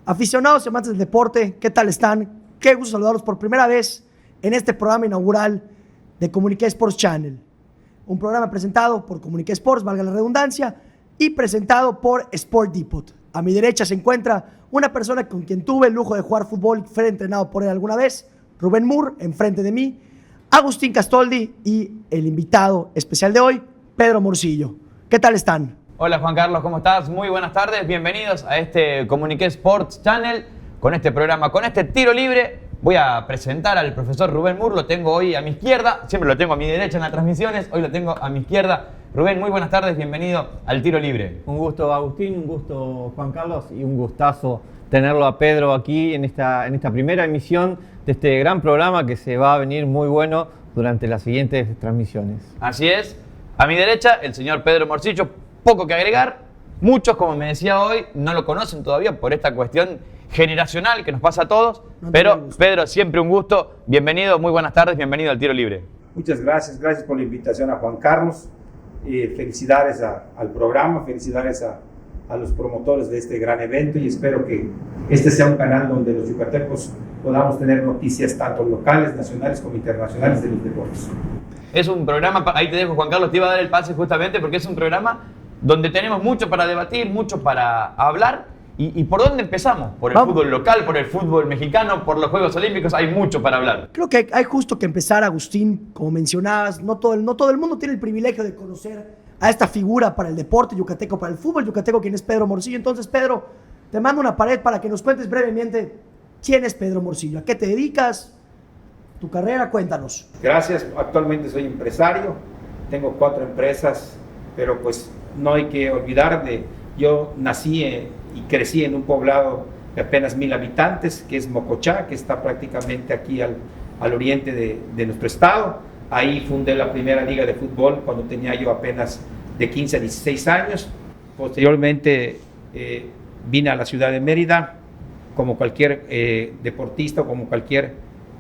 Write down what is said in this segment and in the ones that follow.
Aficionados y amantes del deporte, ¿qué tal están? Qué gusto saludarlos por primera vez en este programa inaugural de Comuniqué Sports Channel. Un programa presentado por Comuniqué Sports, valga la redundancia, y presentado por Sport Depot. A mi derecha se encuentra una persona con quien tuve el lujo de jugar fútbol y fue entrenado por él alguna vez, Rubén Moore, enfrente de mí, Agustín Castoldi y el invitado especial de hoy, Pedro Morcillo. ¿Qué tal están? Hola Juan Carlos, ¿cómo estás? Muy buenas tardes, bienvenidos a este Comuniqué Sports Channel, con este programa, con este tiro libre. Voy a presentar al profesor Rubén Moore, lo tengo hoy a mi izquierda, siempre lo tengo a mi derecha en las transmisiones, hoy lo tengo a mi izquierda. Rubén, muy buenas tardes, bienvenido al tiro libre. Un gusto Agustín, un gusto Juan Carlos y un gustazo tenerlo a Pedro aquí en esta primera emisión de este gran programa que se va a venir muy bueno durante las siguientes transmisiones. Así es, a mi derecha el señor Pedro Morcillo, poco que agregar, muchos como me decía hoy no lo conocen todavía por esta cuestión generacional que nos pasa a todos, pero Pedro, siempre un gusto, bienvenido, muy buenas tardes, bienvenido al tiro libre. Muchas gracias por la invitación a Juan Carlos, felicidades al programa, felicidades a los promotores de este gran evento y espero que este sea un canal donde los yucatecos podamos tener noticias tanto locales, nacionales como internacionales de los deportes. Es un programa, ahí te dejo Juan Carlos, te iba a dar el pase justamente porque es un programa donde tenemos mucho para debatir, mucho para hablar. ¿Y por dónde empezamos? ¿Por el fútbol local, por el fútbol mexicano, por los Juegos Olímpicos? Hay mucho para hablar. Creo que hay justo que empezar, Agustín, como mencionabas, no todo el mundo tiene el privilegio de conocer a esta figura para el deporte yucateco, para el fútbol yucateco, quien es Pedro Morcillo. Entonces, Pedro, te mando una pared para que nos cuentes brevemente quién es Pedro Morcillo, a qué te dedicas, tu carrera, cuéntanos. Gracias, actualmente soy empresario, tengo 4 empresas, pero pues no hay que olvidar yo nací y crecí en un poblado de apenas 1,000 habitantes, que es Mocochá, que está prácticamente aquí al oriente de nuestro estado. Ahí fundé la primera liga de fútbol cuando tenía yo apenas de 15 a 16 años. Posteriormente vine a la ciudad de Mérida, como cualquier deportista, como cualquier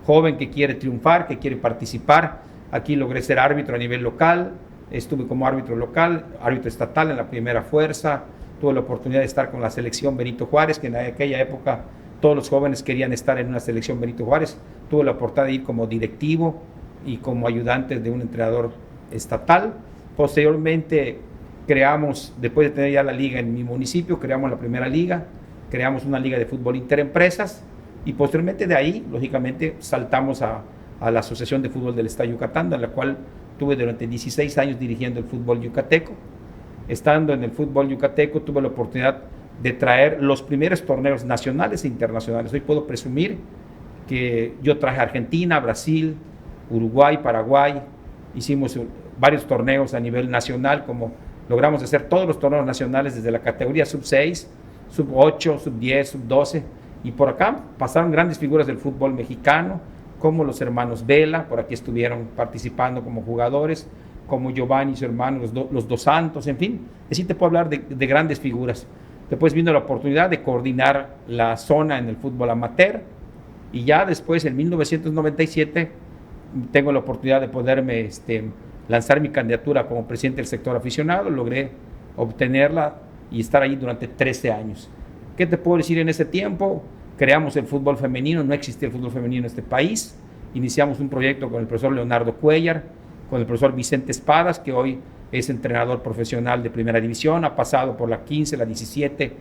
joven que quiere triunfar, que quiere participar. Aquí logré ser árbitro a nivel local, estuve como árbitro local, árbitro estatal en la primera fuerza. Tuve la oportunidad de estar con la selección Benito Juárez, que en aquella época todos los jóvenes querían estar en una selección Benito Juárez. Tuve la oportunidad de ir como directivo y como ayudante de un entrenador estatal. Posteriormente creamos, después de tener ya la liga en mi municipio, creamos la primera liga, creamos una liga de fútbol interempresas y posteriormente de ahí, lógicamente, saltamos a la Asociación de Fútbol del Estado de Yucatán, en la cual tuve durante 16 años dirigiendo el fútbol yucateco. Estando en el fútbol yucateco tuve la oportunidad de traer los primeros torneos nacionales e internacionales. Hoy puedo presumir que yo traje a Argentina, Brasil, Uruguay, Paraguay. Hicimos varios torneos a nivel nacional, como logramos hacer todos los torneos nacionales desde la categoría sub-6, sub-8, sub-10, sub-12. Y por acá pasaron grandes figuras del fútbol mexicano, como los hermanos Vela, por aquí estuvieron participando como jugadores, como Giovanni y su hermano, los Dos Santos, en fin. Así te puedo hablar de grandes figuras. Después vino la oportunidad de coordinar la zona en el fútbol amateur y ya después, en 1997, tengo la oportunidad de poderme lanzar mi candidatura como presidente del sector aficionado. Logré obtenerla y estar ahí durante 13 años. ¿Qué te puedo decir en ese tiempo? Creamos el fútbol femenino, no existía el fútbol femenino en este país. Iniciamos un proyecto con el profesor Leonardo Cuellar, con el profesor Vicente Espadas, que hoy es entrenador profesional de primera división, ha pasado por la 15, la 17,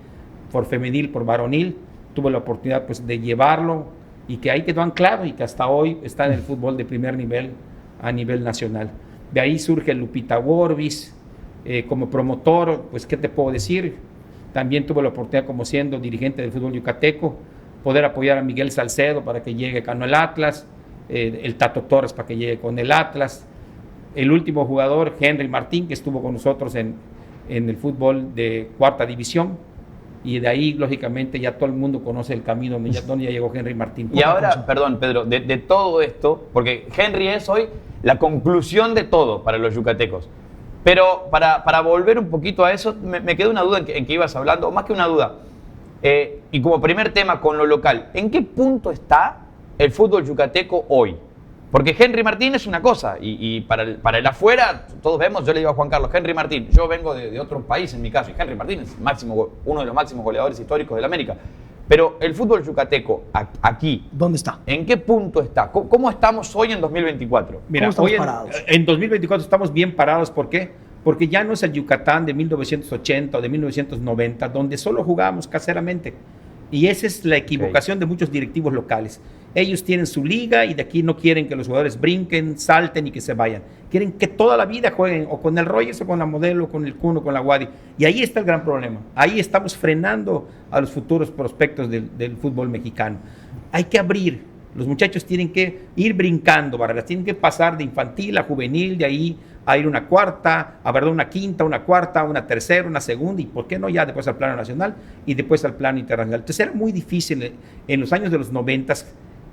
por femenil, por varonil. Tuve la oportunidad pues, de llevarlo y que ahí quedó anclado y que hasta hoy está en el fútbol de primer nivel a nivel nacional. De ahí surge Lupita Borbis, como promotor, pues qué te puedo decir. También tuve la oportunidad, como siendo dirigente del fútbol yucateco, poder apoyar a Miguel Salcedo para que llegue con el Atlas, el Tato Torres para que llegue con el Atlas. El último jugador, Henry Martín, que estuvo con nosotros en el fútbol de cuarta división. Y de ahí, lógicamente, ya todo el mundo conoce el camino donde ya llegó Henry Martín. Y ahora, perdón, Pedro, de todo esto, porque Henry es hoy la conclusión de todo para los yucatecos. Pero para volver un poquito a eso, me quedó una duda en que ibas hablando, o más que una duda. Y como primer tema con lo local, ¿en qué punto está el fútbol yucateco hoy? Porque Henry Martín es una cosa, y para el afuera, todos vemos, yo le digo a Juan Carlos, Henry Martín, yo vengo de otro país en mi caso, y Henry Martín es uno de los máximos goleadores históricos de la América. Pero el fútbol yucateco, aquí, ¿Dónde está? ¿en qué punto está? ¿Cómo estamos hoy en 2024? Mira, ¿Cómo estamos hoy parados? en 2024 estamos bien parados. ¿Por qué? Porque ya no es el Yucatán de 1980 o de 1990, donde solo jugábamos caseramente. Y esa es la equivocación de muchos directivos locales. Ellos tienen su liga y de aquí no quieren que los jugadores brinquen, salten y que se vayan. Quieren que toda la vida jueguen o con el Rogers o con la Modelo, con el Cuno, con la Wadi. Y ahí está el gran problema. Ahí estamos frenando a los futuros prospectos del fútbol mexicano. Hay que abrir. Los muchachos tienen que ir brincando barreras, tienen que pasar de infantil a juvenil, de ahí a ir una cuarta, una quinta, una cuarta, una tercera, una segunda, y por qué no ya después al plano nacional y después al plano internacional. Entonces era muy difícil en los años de los 90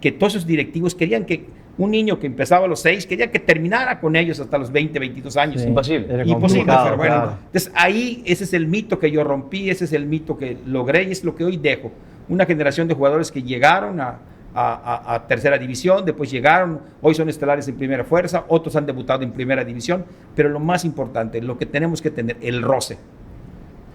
que todos esos directivos querían que un niño que empezaba a los 6, quería que terminara con ellos hasta los 20, 22 años. Sí, Imposible. era Imposible, complicado, pero bueno. claro. Entonces ahí ese es el mito que yo rompí, ese es el mito que logré y es lo que hoy dejo. Una generación de jugadores que llegaron a tercera división, después llegaron, hoy son estelares en primera fuerza, otros han debutado en primera división, pero lo más importante, lo que tenemos que tener, el roce.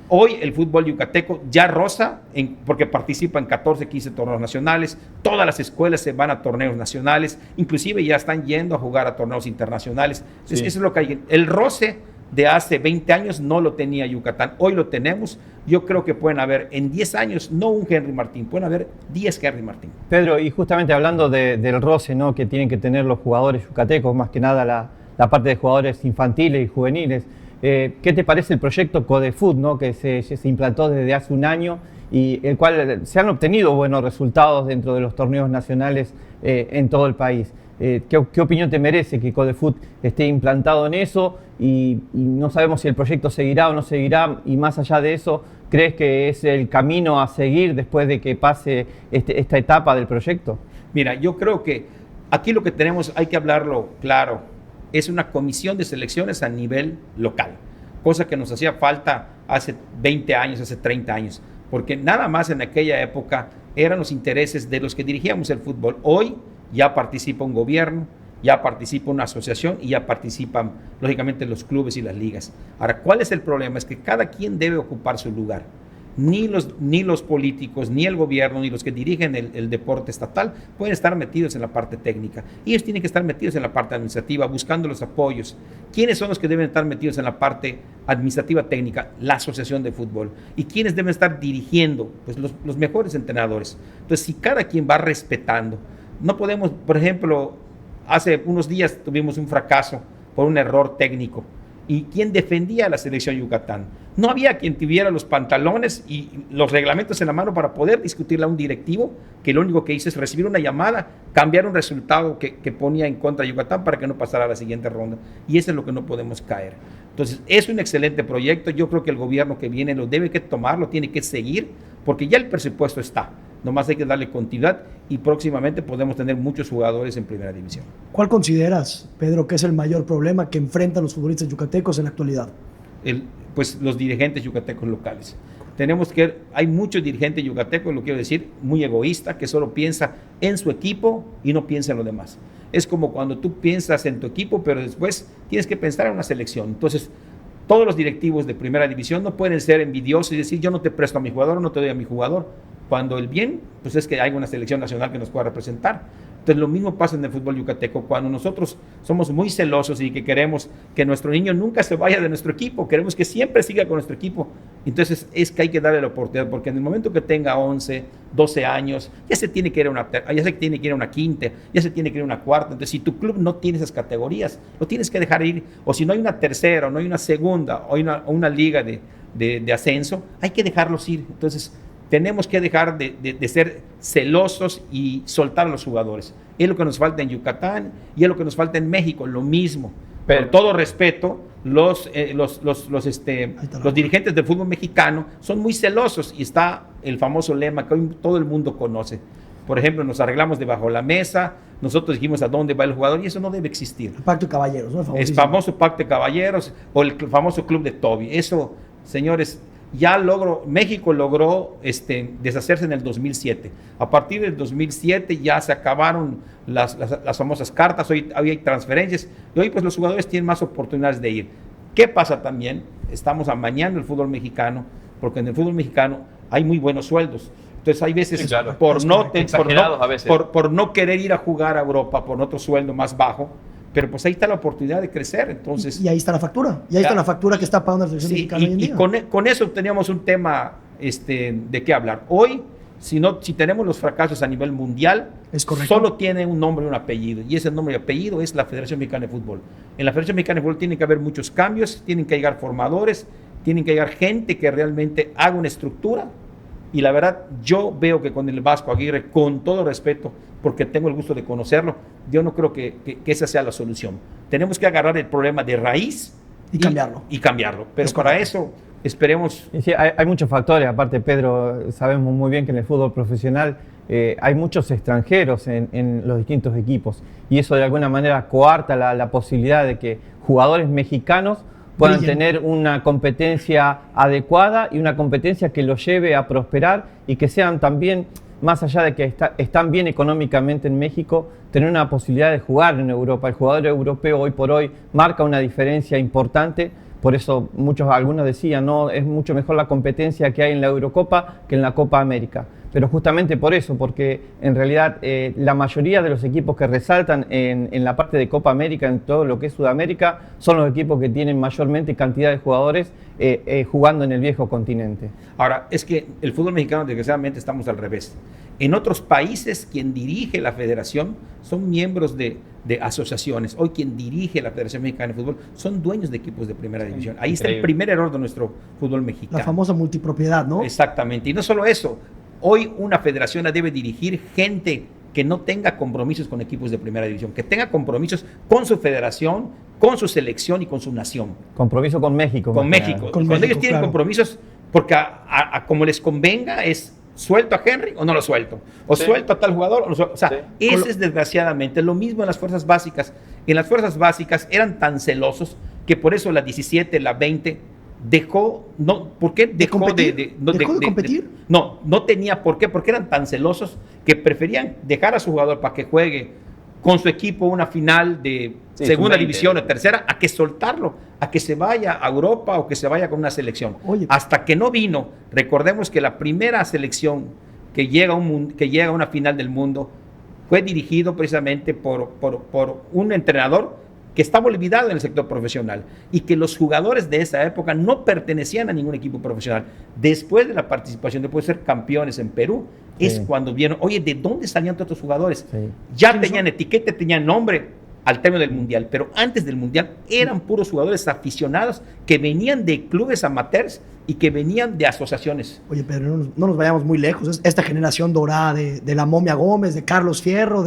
Hoy el fútbol yucateco ya roza, porque participa en 14, 15 torneos nacionales, todas las escuelas se van a torneos nacionales, inclusive ya están yendo a jugar a torneos internacionales. Entonces, Sí. eso es lo que hay. El roce de hace 20 años no lo tenía Yucatán, hoy lo tenemos. Yo creo que pueden haber en 10 años, no un Henry Martín, pueden haber 10 Henry Martín. Pedro, y justamente hablando del roce, ¿no?, que tienen que tener los jugadores yucatecos, más que nada la parte de jugadores infantiles y juveniles, ¿qué te parece el proyecto Codefoot, ¿no?, que se implantó desde hace un año y el cual se han obtenido buenos resultados dentro de los torneos nacionales en todo el país? ¿Qué opinión te merece que Codefoot esté implantado en eso? Y no sabemos si el proyecto seguirá o no seguirá, y más allá de eso, ¿crees que es el camino a seguir después de que pase esta etapa del proyecto? Mira, yo creo que aquí lo que tenemos, hay que hablarlo claro, es una comisión de selecciones a nivel local, cosa que nos hacía falta hace 20 años, hace 30 años, porque nada más en aquella época eran los intereses de los que dirigíamos el fútbol. Hoy ya participa un gobierno, ya participa una asociación y ya participan, lógicamente, los clubes y las ligas. Ahora, ¿cuál es el problema? Es que cada quien debe ocupar su lugar. Ni los políticos, ni el gobierno, ni los que dirigen el deporte estatal pueden estar metidos en la parte técnica. Ellos tienen que estar metidos en la parte administrativa, buscando los apoyos. ¿Quiénes son los que deben estar metidos en la parte administrativa técnica? La asociación de fútbol. ¿Y quiénes deben estar dirigiendo? Pues los mejores entrenadores. Entonces, si cada quien va respetando, no podemos, por ejemplo, hace unos días tuvimos un fracaso por un error técnico. ¿Y quién defendía a la selección Yucatán? No había quien tuviera los pantalones y los reglamentos en la mano para poder discutirle a un directivo que lo único que hizo es recibir una llamada, cambiar un resultado que ponía en contra de Yucatán para que no pasara a la siguiente ronda. Y eso es lo que no podemos caer. Entonces, es un excelente proyecto. Yo creo que el gobierno que viene lo debe que tomar, lo tiene que seguir, porque ya el presupuesto está. Nomás hay que darle continuidad y próximamente podemos tener muchos jugadores en primera división. ¿Cuál consideras, Pedro, que es el mayor problema que enfrentan los futbolistas yucatecos en la actualidad? Pues los dirigentes yucatecos locales. Hay muchos dirigentes yucatecos, lo quiero decir, muy egoísta, que solo piensa en su equipo y no piensa en lo demás. Es como cuando tú piensas en tu equipo, pero después tienes que pensar en una selección. Entonces, todos los directivos de primera división no pueden ser envidiosos y decir, yo no te presto a mi jugador o no te doy a mi jugador, cuando el bien, pues es que hay una selección nacional que nos pueda representar. Entonces lo mismo pasa en el fútbol yucateco, cuando nosotros somos muy celosos y que queremos que nuestro niño nunca se vaya de nuestro equipo, queremos que siempre siga con nuestro equipo, entonces es que hay que darle la oportunidad, porque en el momento que tenga 11, 12 años, ya se tiene que ir a una quinta, ya se tiene que ir a una cuarta. Entonces si tu club no tiene esas categorías, lo tienes que dejar ir, o si no hay una tercera, o no hay una segunda, o hay una liga de ascenso, hay que dejarlos ir. Entonces tenemos que dejar de ser celosos y soltar a los jugadores. Es lo que nos falta en Yucatán y es lo que nos falta en México, lo mismo. Pero, con todo respeto, los dirigentes del fútbol mexicano son muy celosos y está el famoso lema que hoy todo el mundo conoce. Por ejemplo, nos arreglamos debajo de la mesa, nosotros dijimos a dónde va el jugador y eso no debe existir. El Pacto de Caballeros, ¿no? El famoso Pacto de Caballeros o el famoso Club de Toby. Eso, señores, México logró deshacerse en el 2007. A partir del 2007 ya se acabaron las famosas cartas, hoy hay transferencias y hoy pues los jugadores tienen más oportunidades de ir. ¿Qué pasa también? Estamos amañando el fútbol mexicano, porque en el fútbol mexicano hay muy buenos sueldos. Entonces hay veces Sí, claro. Exagerados a veces. por no querer ir a jugar a Europa por otro sueldo más bajo, pero pues ahí está la oportunidad de crecer. Entonces, Y ahí está la factura. Y ahí está la factura que está pagando la selección sí, mexicana hoy en y día. con eso teníamos un tema de qué hablar. Hoy, si tenemos los fracasos a nivel mundial, Es correcto. solo tiene un nombre y un apellido. Y ese nombre y apellido es la Federación Mexicana de Fútbol. En la Federación Mexicana de Fútbol tiene que haber muchos cambios, tienen que llegar formadores, tienen que llegar gente que realmente haga una estructura. Y la verdad, yo veo que con el Vasco Aguirre, con todo respeto, porque tengo el gusto de conocerlo, yo no creo que esa sea la solución. Tenemos que agarrar el problema de raíz Y cambiarlo. Y cambiarlo. Pero Es para correcto. eso esperemos. Y sí, hay muchos factores, aparte Pedro, sabemos muy bien que en el fútbol profesional hay muchos extranjeros en los distintos equipos y eso de alguna manera coarta la posibilidad de que jugadores mexicanos puedan Brillen. tener una competencia adecuada y una competencia que los lleve a prosperar y que sean también, más allá de que están bien económicamente en México, tener una posibilidad de jugar en Europa. El jugador europeo hoy por hoy marca una diferencia importante. Por eso algunos decían, no, es mucho mejor la competencia que hay en la Eurocopa que en la Copa América. Pero justamente por eso, porque en realidad la mayoría de los equipos que resaltan en la parte de Copa América, en todo lo que es Sudamérica, son los equipos que tienen mayormente cantidad de jugadores jugando en el viejo continente. Ahora, es que el fútbol mexicano, desgraciadamente, estamos al revés. En otros países, quien dirige la federación son miembros de asociaciones. Hoy quien dirige la Federación Mexicana de Fútbol son dueños de equipos de primera división. Ahí está el primer error de nuestro fútbol mexicano. La famosa multipropiedad, ¿no? Exactamente. Y no solo eso. Hoy una federación la debe dirigir gente que no tenga compromisos con equipos de primera división, que tenga compromisos con su federación, con su selección y con su nación. Compromiso con México. Con más que México. nada. Con Cuando México, ellos tienen claro. compromisos, porque como les convenga es suelto a Henry o no lo suelto, o Sí. suelto a tal jugador o no suelto. O sea, Sí. ese es desgraciadamente lo mismo en las fuerzas básicas. En las fuerzas básicas eran tan celosos que por eso la 17, la 20 dejó, no, ¿por qué? Dejó competir? ¿Dejó de competir? No, no tenía por qué, porque eran tan celosos que preferían dejar a su jugador para que juegue con su equipo una final de Sí, segunda sub-20. división o tercera, a que soltarlo, a que se vaya a Europa o que se vaya con una selección. Oye. Hasta que no vino, recordemos que la primera selección que llega a una final del mundo fue dirigido precisamente por un entrenador que estaba olvidado en el sector profesional y que los jugadores de esa época no pertenecían a ningún equipo profesional. Después de la participación, después de ser campeones en Perú, Sí. es cuando vieron, oye, ¿de dónde salían todos estos jugadores? Sí. Ya ¿Quiénes tenían son? etiqueta, tenían nombre al término del Mundial, pero antes del Mundial eran puros jugadores aficionados que venían de clubes amateurs y que venían de asociaciones. Oye, Pedro, no nos vayamos muy lejos. Esta generación dorada de la Momia Gómez, de Carlos Fierro,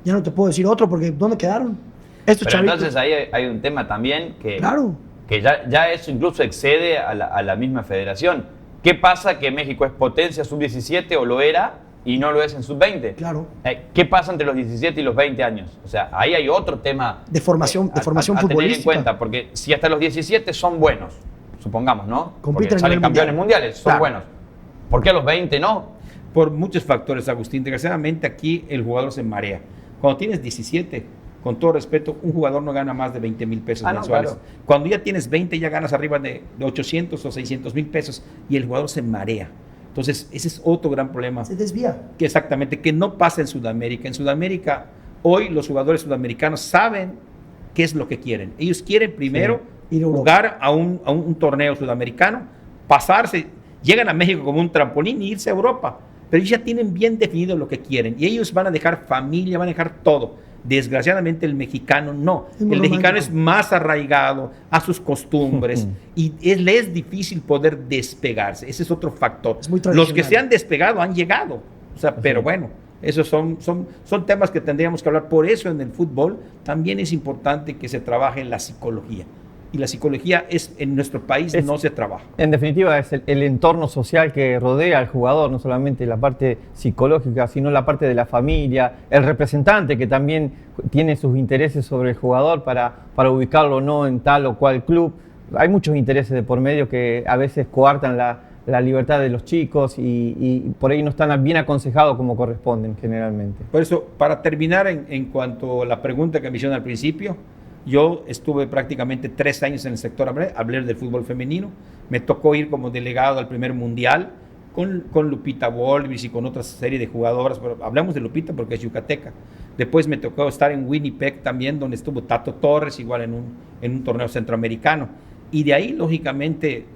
ya no te puedo decir otro, porque ¿dónde quedaron? Estos Pero chavitos. entonces ahí hay un tema también que, Claro. que ya eso incluso excede a la misma federación. ¿Qué pasa que México es potencia sub-17 o lo era y no lo es en sub-20? Claro. ¿Qué pasa entre los 17 y los 20 años? O sea, ahí hay otro tema De formación a tener en futbolística. cuenta, porque si hasta los 17 son buenos, supongamos, ¿no? Compiten Porque a salen nivel campeones mundial. mundiales, son Claro. buenos. ¿Por qué a los 20 no? Por muchos factores, Agustín. Desgraciadamente aquí el jugador se marea. Cuando tienes 17, con todo respeto, un jugador no gana más de 20,000 pesos Ah, no, mensuales. claro. Cuando ya tienes 20, ya ganas arriba de 800 o 600,000 pesos y el jugador se marea. Entonces, ese es otro gran problema. Se desvía. Que exactamente, que no pasa en Sudamérica. En Sudamérica, hoy los jugadores sudamericanos saben qué es lo que quieren. Ellos quieren primero Sí, ir a Europa. jugar a un torneo sudamericano, pasarse, llegan a México como un trampolín y irse a Europa. Pero ellos ya tienen bien definido lo que quieren y ellos van a dejar familia, van a dejar todo. Desgraciadamente el mexicano no. Es muy El mexicano romántico. es más arraigado a sus costumbres y le es difícil poder despegarse. Ese es otro factor. Es muy Los que tradicional. se han despegado han llegado. O sea, pero bueno, esos son temas que tendríamos que hablar. Por eso en el fútbol también es importante que se trabaje en la psicología. Y la psicología en nuestro país no se trabaja. En definitiva, es el entorno social que rodea al jugador, no solamente la parte psicológica, sino la parte de la familia, el representante que también tiene sus intereses sobre el jugador para ubicarlo o no en tal o cual club. Hay muchos intereses de por medio que a veces coartan la libertad de los chicos y por ahí no están bien aconsejados como corresponden generalmente. Por eso, para terminar en cuanto a la pregunta que me hicieron al principio, yo estuve prácticamente 3 años en el sector hablé del fútbol femenino, me tocó ir como delegado al primer mundial con Lupita Volvis y con otra serie de jugadoras, pero hablamos de Lupita porque es yucateca. Después me tocó estar en Winnipeg también, donde estuvo Tato Torres, igual en un torneo centroamericano. Y de ahí, lógicamente,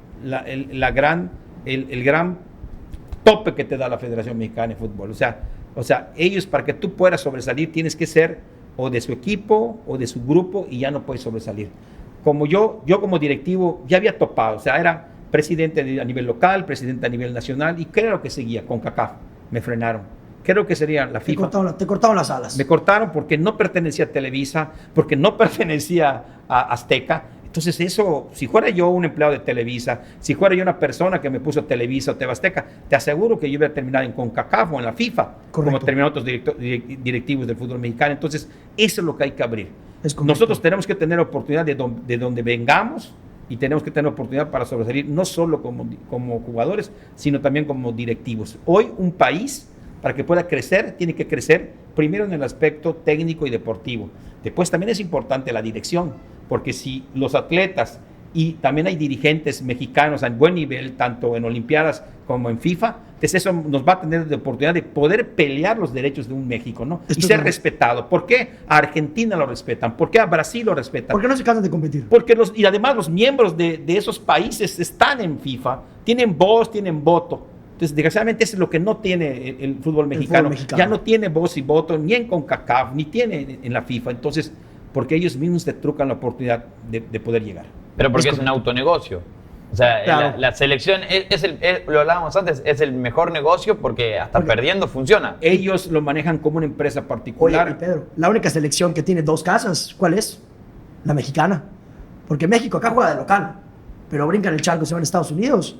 el gran tope que te da la Federación Mexicana de Fútbol. O sea, ellos, para que tú puedas sobresalir, tienes que ser o de su equipo o de su grupo, y ya no puedes sobresalir. Como yo como directivo ya había topado, o sea, era presidente a nivel local, presidente a nivel nacional, y creo que seguía con CACAF. Me frenaron. Creo que sería la FIFA. Te cortaron las alas. Me cortaron porque no pertenecía a Televisa, porque no pertenecía a Azteca. Entonces eso, si fuera yo un empleado de Televisa, si fuera yo una persona que me puso Televisa o TV Azteca, te aseguro que yo iba a terminar en CONCACAF o en la FIFA, Correcto. como terminaron otros directivos del fútbol mexicano. Entonces eso es lo que hay que abrir. Es Nosotros tenemos que tener oportunidad de donde vengamos, y tenemos que tener oportunidad para sobresalir, no solo como jugadores, sino también como directivos. Hoy un país, para que pueda crecer, tiene que crecer primero en el aspecto técnico y deportivo. Después también es importante la dirección, porque si los atletas, y también hay dirigentes mexicanos a buen nivel, tanto en Olimpiadas como en FIFA, entonces eso nos va a tener la oportunidad de poder pelear los derechos de un México, ¿no? Y ser respetado. ¿Por qué a Argentina lo respetan? ¿Por qué a Brasil lo respetan? ¿Por qué no se cansan de competir? Porque y además los miembros de esos países están en FIFA, tienen voz, tienen voto. Entonces, desgraciadamente, eso es lo que no tiene el fútbol mexicano. Ya no tiene voz y voto ni en CONCACAF, ni tiene en la FIFA. Entonces, porque ellos mismos te trucan la oportunidad de poder llegar. Pero porque es un autonegocio. O sea, claro. la selección, lo hablábamos antes, es el mejor negocio porque hasta perdiendo funciona. Ellos lo manejan como una empresa particular. Oye, Pedro, la única selección que tiene dos casas, ¿cuál es? La mexicana. Porque México acá juega de local, pero brincan el charco y se van a Estados Unidos.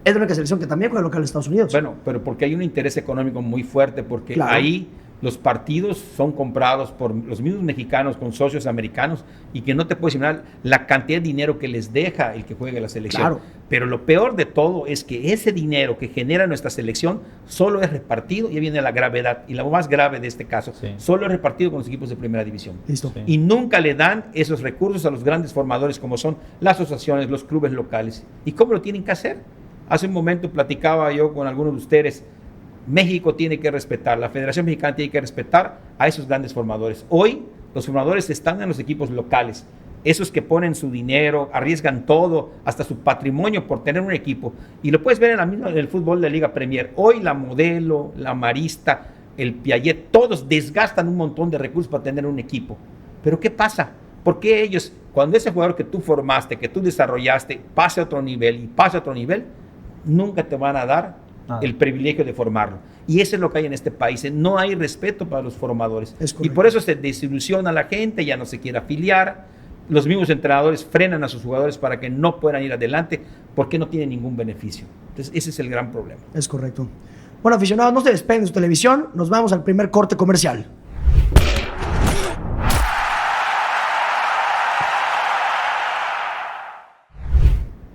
Es la única selección que también juega local en Estados Unidos. Bueno, pero porque hay un interés económico muy fuerte, porque claro, ahí los partidos son comprados por los mismos mexicanos con socios americanos, y que no te puedes imaginar la cantidad de dinero que les deja el que juegue la selección. Claro. Pero lo peor de todo es que ese dinero que genera nuestra selección solo es repartido, y ahí viene la gravedad, y la más grave de este caso, sí, solo es repartido con los equipos de primera división. Listo. Sí. Y nunca le dan esos recursos a los grandes formadores como son las asociaciones, los clubes locales. ¿Y cómo lo tienen que hacer? Hace un momento platicaba yo con algunos de ustedes. México tiene que respetar, la Federación Mexicana tiene que respetar a esos grandes formadores. Hoy los formadores están en los equipos locales, esos que ponen su dinero, arriesgan todo, hasta su patrimonio por tener un equipo. Y lo puedes ver en el fútbol de la Liga Premier. Hoy la Modelo, la Marista, el Piaget, todos desgastan un montón de recursos para tener un equipo. Pero ¿qué pasa? ¿Por qué ellos, cuando ese jugador que tú formaste, que tú desarrollaste, pase a otro nivel y pase a otro nivel, nunca te van a dar el privilegio de formarlo? Y eso es lo que hay en este país. No hay respeto para los formadores. Y por eso se desilusiona la gente, ya no se quiere afiliar. Los mismos entrenadores frenan a sus jugadores para que no puedan ir adelante, porque no tienen ningún beneficio. Entonces, ese es el gran problema. Es correcto. Bueno, aficionados, no se despeguen de su televisión. Nos vamos al primer corte comercial.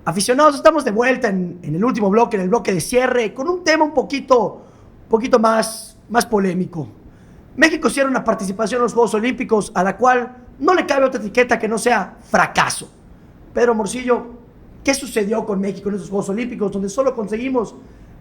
Aficionados, estamos de vuelta en el último bloque, en el bloque de cierre, con un tema un poquito más polémico. México cierra una participación en los Juegos Olímpicos a la cual no le cabe otra etiqueta que no sea fracaso. Pedro Morcillo, ¿qué sucedió con México en esos Juegos Olímpicos donde solo conseguimos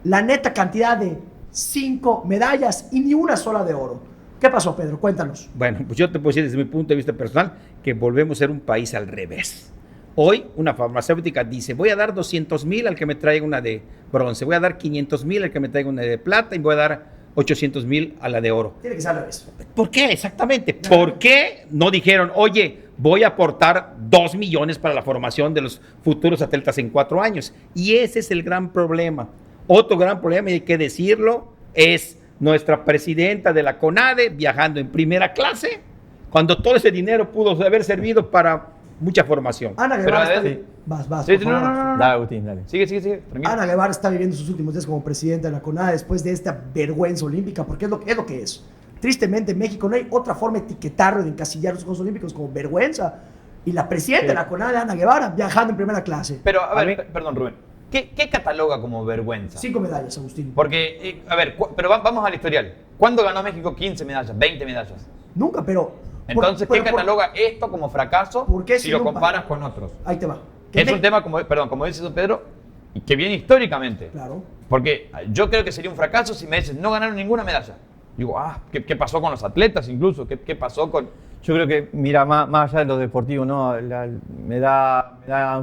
la neta cantidad de 5 medallas y ni una sola de oro? ¿Qué pasó, Pedro? Cuéntanos. Bueno, pues yo te puedo decir desde mi punto de vista personal que volvemos a ser un país al revés. Hoy una farmacéutica dice, voy a dar 200,000 al que me traiga una de bronce, voy a dar 500,000 al que me traiga una de plata, y voy a dar 800,000 a la de oro. Tiene que ser al revés. ¿Por qué? Exactamente. ¿Por qué no dijeron, oye, voy a aportar 2 millones para la formación de los futuros atletas en 4 años? Y ese es el gran problema. Otro gran problema, y hay que decirlo, es nuestra presidenta de la CONADE viajando en primera clase, cuando todo ese dinero pudo haber servido para mucha formación. Ana Guevara sí. Vas, Sí, por favor. no. Dale, Agustín, dale. Sigue, tranquilo. Ana Guevara está viviendo sus últimos días como presidenta de la CONADE después de esta vergüenza olímpica, porque es lo que es. Tristemente, en México no hay otra forma de etiquetarlo, de encasillar los Juegos Olímpicos como vergüenza. Y la presidenta de la CONADE, Ana Guevara, viajando en primera clase. Pero, a ver, perdón, Rubén. ¿Qué cataloga como vergüenza? 5 medallas, Agustín. Porque, a ver, pero vamos al historial. ¿Cuándo ganó México 15 medallas, 20 medallas? Nunca, pero... Entonces, ¿qué cataloga esto como fracaso ¿por qué si lo un comparas con otros? Ahí te va. Es un tema, como dice Pedro, y que viene históricamente. Claro. Porque yo creo que sería un fracaso si me dicen no ganaron ninguna medalla. Digo, ¿qué pasó con los atletas incluso? ¿Qué pasó con...? Yo creo que, mira, más allá de lo deportivo, ¿no? Me da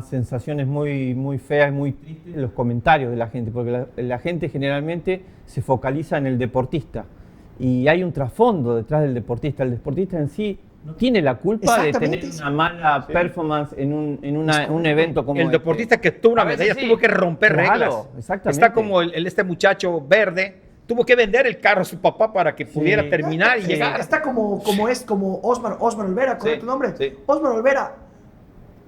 sensaciones muy feas, muy tristes los comentarios de la gente, porque la gente generalmente se focaliza en el deportista y hay un trasfondo detrás del deportista. El deportista en sí no tiene la culpa de tener una mala performance en un evento como el deportista que tuvo una medalla tuvo que romper reglas. Exactamente. Está como este muchacho verde. Tuvo que vender el carro a su papá para que pudiera terminar y llegar. Está como Osmar Olvera, ¿correcto el nombre? Sí. Osmar Olvera,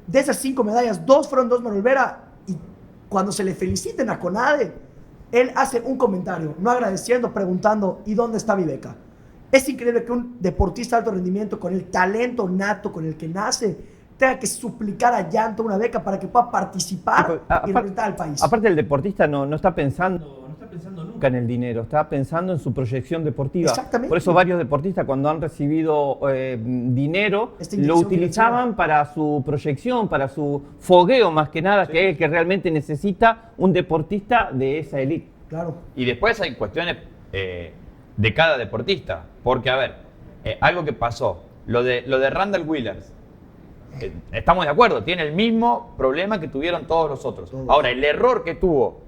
de esas 5 medallas, 2 fueron de Osmar Olvera, y cuando se le feliciten a CONADE, él hace un comentario, no agradeciendo, preguntando, ¿y dónde está mi beca? Es increíble que un deportista de alto rendimiento, con el talento nato con el que nace, tenga que suplicar a llanto una beca para que pueda participar y representar al país. Aparte, el deportista no está pensando nunca en el dinero, está pensando en su proyección deportiva. Exactamente. Por eso varios deportistas, cuando han recibido dinero, lo utilizaban para su proyección, para su fogueo más que nada, que es el que realmente necesita un deportista de esa élite. Claro. Y después hay cuestiones de cada deportista. Porque, a ver, algo que pasó, lo de Randall Wheelers, estamos de acuerdo, tiene el mismo problema que tuvieron todos los otros. Ahora, el error que tuvo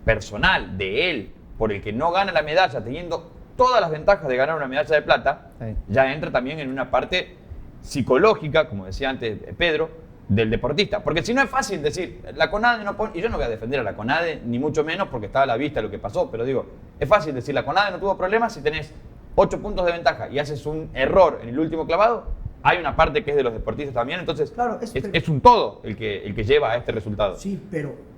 personal de él, por el que no gana la medalla, teniendo todas las ventajas de ganar una medalla de plata, ya entra también en una parte psicológica, como decía antes Pedro, del deportista. Porque si no es fácil decir, la CONADE no pone, y yo no voy a defender a la CONADE, ni mucho menos porque está a la vista lo que pasó, pero digo, es fácil decir, la CONADE no tuvo problemas si tenés 8 puntos de ventaja y haces un error en el último clavado. Hay una parte que es de los deportistas también, entonces claro, es un todo el que lleva a este resultado. Sí, pero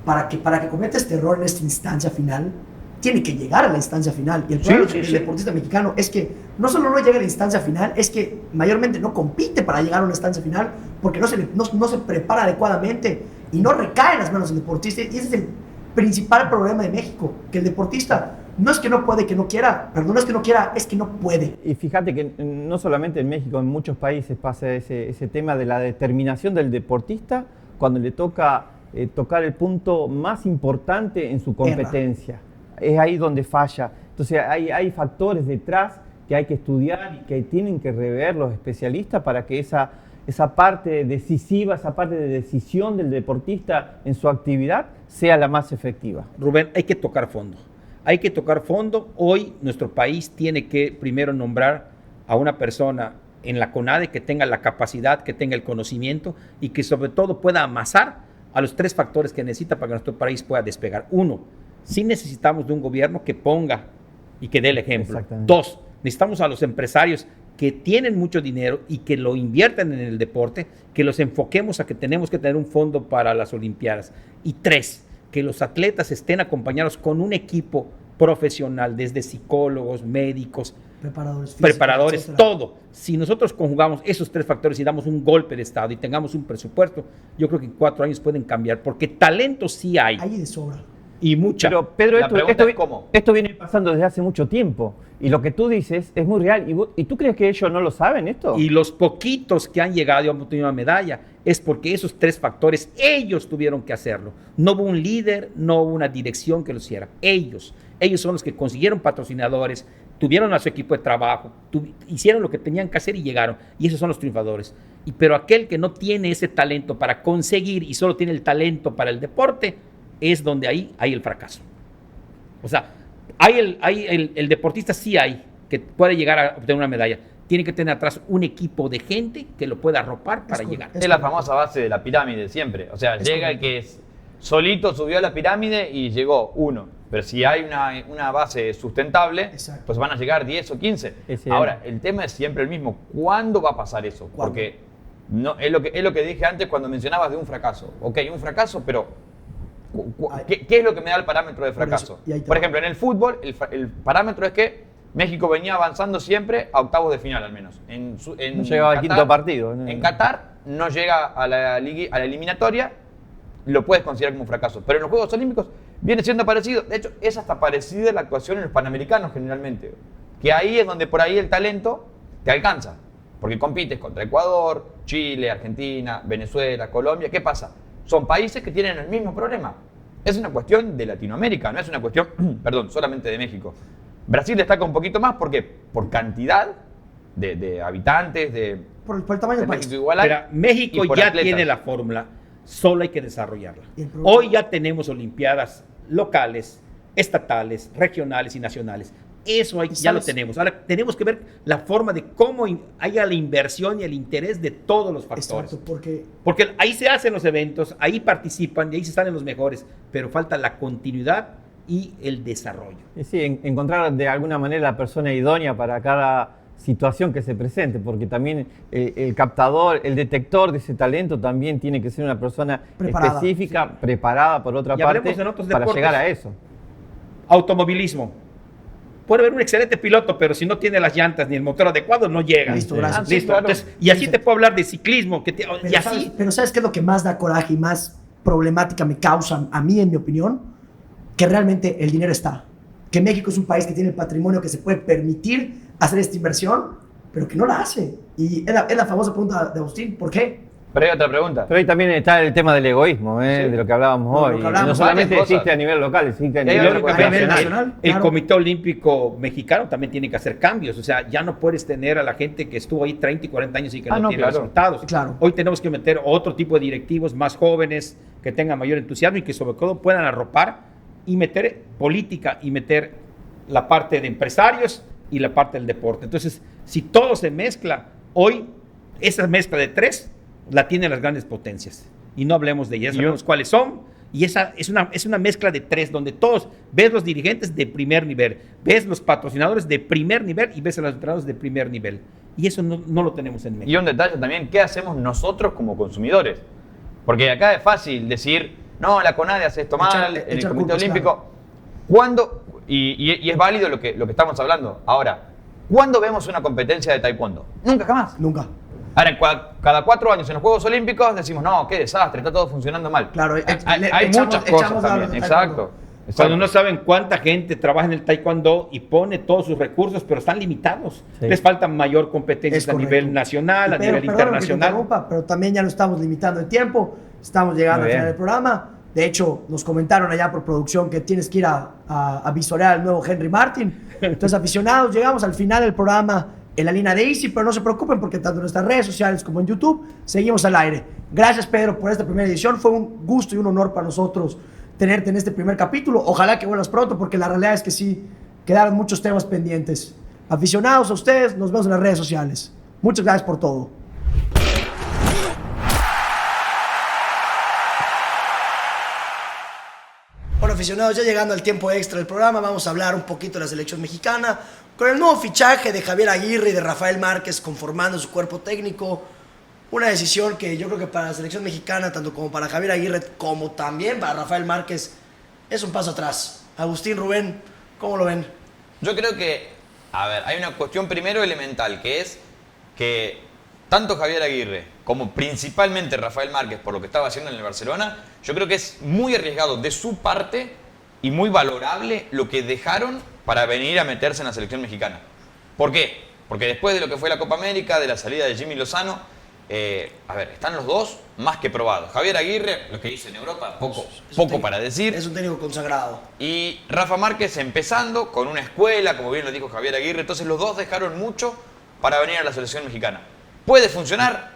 para que cometa este error en esta instancia final, tiene que llegar a la instancia final. Y el problema del deportista mexicano es que no solo no llega a la instancia final, es que mayormente no compite para llegar a una instancia final porque no se prepara adecuadamente y no recae en las manos del deportista. Y ese es el principal problema de México, que el deportista no es que no puede, que no quiera, perdón, no es que no quiera, es que no puede. Y fíjate que no solamente en México, en muchos países pasa ese tema de la determinación del deportista cuando le toca tocar el punto más importante en su competencia. Es ahí donde falla. Entonces hay factores detrás que hay que estudiar y que tienen que rever los especialistas para que esa parte decisiva, esa parte de decisión del deportista en su actividad sea la más efectiva. Rubén, hay que tocar fondo. Hay que tocar fondo. Hoy nuestro país tiene que primero nombrar a una persona en la CONADE que tenga la capacidad, que tenga el conocimiento y que sobre todo pueda amasar a los 3 factores que necesita para que nuestro país pueda despegar. 1, sí necesitamos de un gobierno que ponga y que dé el ejemplo. 2, necesitamos a los empresarios que tienen mucho dinero y que lo inviertan en el deporte, que los enfoquemos a que tenemos que tener un fondo para las Olimpiadas. Y 3, que los atletas estén acompañados con un equipo profesional, desde psicólogos, médicos, preparadores, todo. Si nosotros conjugamos esos 3 factores y damos un golpe de Estado y tengamos un presupuesto, yo creo que en 4 años pueden cambiar, porque talento sí hay. Hay de sobra. Y mucha. Pero Pedro, ¿cómo? Esto viene pasando desde hace mucho tiempo. Y lo que tú dices es muy real. ¿Y tú crees que ellos no lo saben esto? Y los poquitos que han llegado y han obtenido una medalla es porque esos 3 factores, ellos tuvieron que hacerlo. No hubo un líder, no hubo una dirección que lo hiciera. Ellos son los que consiguieron patrocinadores, tuvieron a su equipo de trabajo, hicieron lo que tenían que hacer y llegaron. Y esos son los triunfadores. Pero aquel que no tiene ese talento para conseguir y solo tiene el talento para el deporte, es donde hay el fracaso. O sea, el deportista sí hay, que puede llegar a obtener una medalla. Tiene que tener atrás un equipo de gente que lo pueda arropar para llegar. Es la famosa base de la pirámide siempre. O sea, llega el que solito subió a la pirámide y llegó uno. Pero si hay una base sustentable, pues van a llegar 10 o 15. Ahora, el tema es siempre el mismo. ¿Cuándo va a pasar eso? Porque no, es lo que dije antes cuando mencionabas de un fracaso. Ok, un fracaso, pero ¿qué es lo que me da el parámetro de fracaso? Por ejemplo, en el fútbol, el parámetro es que México venía avanzando siempre a octavos de final, al menos. No llegaba al quinto partido. En Qatar no llega a la eliminatoria, lo puedes considerar como un fracaso. Pero en los Juegos Olímpicos viene siendo parecido. De hecho, es hasta parecida la actuación en los Panamericanos generalmente. Que ahí es donde por ahí el talento te alcanza. Porque compites contra Ecuador, Chile, Argentina, Venezuela, Colombia. ¿Qué pasa? son países que tienen el mismo problema. Es una cuestión de Latinoamérica, no es una cuestión, perdón, solamente de México. Brasil destaca un poquito más porque por cantidad de habitantes, por el tamaño del país. México igual hay, Pero México y por ya atletas. tiene la fórmula, solo hay que desarrollarla. Y el producto. Hoy ya tenemos olimpiadas locales, estatales, regionales y nacionales. Eso ya lo tenemos. Ahora tenemos que ver la forma de cómo haya la inversión y el interés de todos los factores. Exacto, Porque ahí se hacen los eventos, ahí participan y ahí se salen los mejores, pero falta la continuidad y el desarrollo. Y sí, encontrar de alguna manera la persona idónea para cada situación que se presente, porque también el captador, el detector de ese talento también tiene que ser una persona Preparada, específica, preparada por otra Y parte, hablemos en otros para deportes. llegar a eso. Automovilismo. Puede haber un excelente piloto, pero si no tiene las llantas ni el motor adecuado, no llega. Listo, gracias. Sí, Listo. claro. Entonces, y así te puedo hablar de ciclismo. Y así. Pero ¿sabes qué es lo que más da coraje y más problemática me causa a mí, en mi opinión? Que realmente el dinero está. Que México es un país que tiene el patrimonio que se puede permitir hacer esta inversión, pero que no la hace. Y es la famosa pregunta de Agustín, ¿por qué? Pero hay otra pregunta. Pero ahí también está el tema del egoísmo, Sí. de lo que hablábamos No, lo hoy. que hablábamos, No solamente varias existe cosas. a nivel local, existe a Y hay nivel otra Lo que cuestión también nacional, el claro. Comité Olímpico Mexicano también tiene que hacer cambios. O sea, ya no puedes tener a la gente que estuvo ahí 30 y 40 años y que no tiene claro. resultados. Claro. Hoy tenemos que meter otro tipo de directivos más jóvenes, que tengan mayor entusiasmo y que sobre todo puedan arropar y meter política y meter la parte de empresarios y la parte del deporte. Entonces, si todo se mezcla, hoy esa mezcla de tres la tienen las grandes potencias. Y no hablemos de ellas, sabemos cuáles son. Y esa es una mezcla de tres, donde todos ves los dirigentes de primer nivel, ves los patrocinadores de primer nivel y ves a los entrenadores de primer nivel. Y eso no lo tenemos en México. Y un detalle también, ¿qué hacemos nosotros como consumidores? Porque acá es fácil decir, no, la CONADE hace esto mal, en el echar Comité culpas, Olímpico. ¿Cuándo? Y es válido lo que estamos hablando. Ahora, ¿cuándo vemos una competencia de taekwondo? Nunca, jamás. Nunca. Ahora, cada 4 años en los Juegos Olímpicos decimos, no, qué desastre, está todo funcionando mal. Claro, hay echamos- muchas echamos cosas la también. de Exacto. Cuando no saben cuánta gente trabaja en el taekwondo y pone todos sus recursos, pero están limitados. Sí. Les falta mayor competencia Es a correcto. nivel nacional, a Pero, nivel perdóname que te internacional. interrumpa, pero también ya lo estamos limitando el tiempo. Estamos llegando Muy al bien. final del programa. De hecho, nos comentaron allá por producción que tienes que ir a visorear al nuevo Henry Martin. Entonces, aficionados, llegamos al final del programa en la línea de Easy, pero no se preocupen porque tanto en nuestras redes sociales como en YouTube seguimos al aire. Gracias, Pedro, por esta primera edición. Fue un gusto y un honor para nosotros tenerte en este primer capítulo. Ojalá que vuelvas pronto porque la realidad es que sí, quedaron muchos temas pendientes. Aficionados a ustedes, nos vemos en las redes sociales. Muchas gracias por todo. Bueno, aficionados, ya llegando al tiempo extra del programa, vamos a hablar un poquito de la selección mexicana con el nuevo fichaje de Javier Aguirre y de Rafael Márquez conformando su cuerpo técnico. Una decisión que yo creo que para la selección mexicana, tanto como para Javier Aguirre como también para Rafael Márquez, es un paso atrás. Agustín, Rubén, ¿cómo lo ven? Yo creo que, a ver, hay una cuestión primero elemental, que es que tanto Javier Aguirre como principalmente Rafael Márquez, por lo que estaba haciendo en el Barcelona, yo creo que es muy arriesgado de su parte y muy valorable lo que dejaron para venir a meterse en la selección mexicana. ¿Por qué? Porque después de lo que fue la Copa América, de la salida de Jimmy Lozano, a ver, están los dos más que probados. Javier Aguirre, lo que hizo en Europa, poco para decir. Es un técnico consagrado. Y Rafa Márquez empezando con una escuela, como bien lo dijo Javier Aguirre. Entonces los dos dejaron mucho para venir a la selección mexicana. ¿Puede funcionar?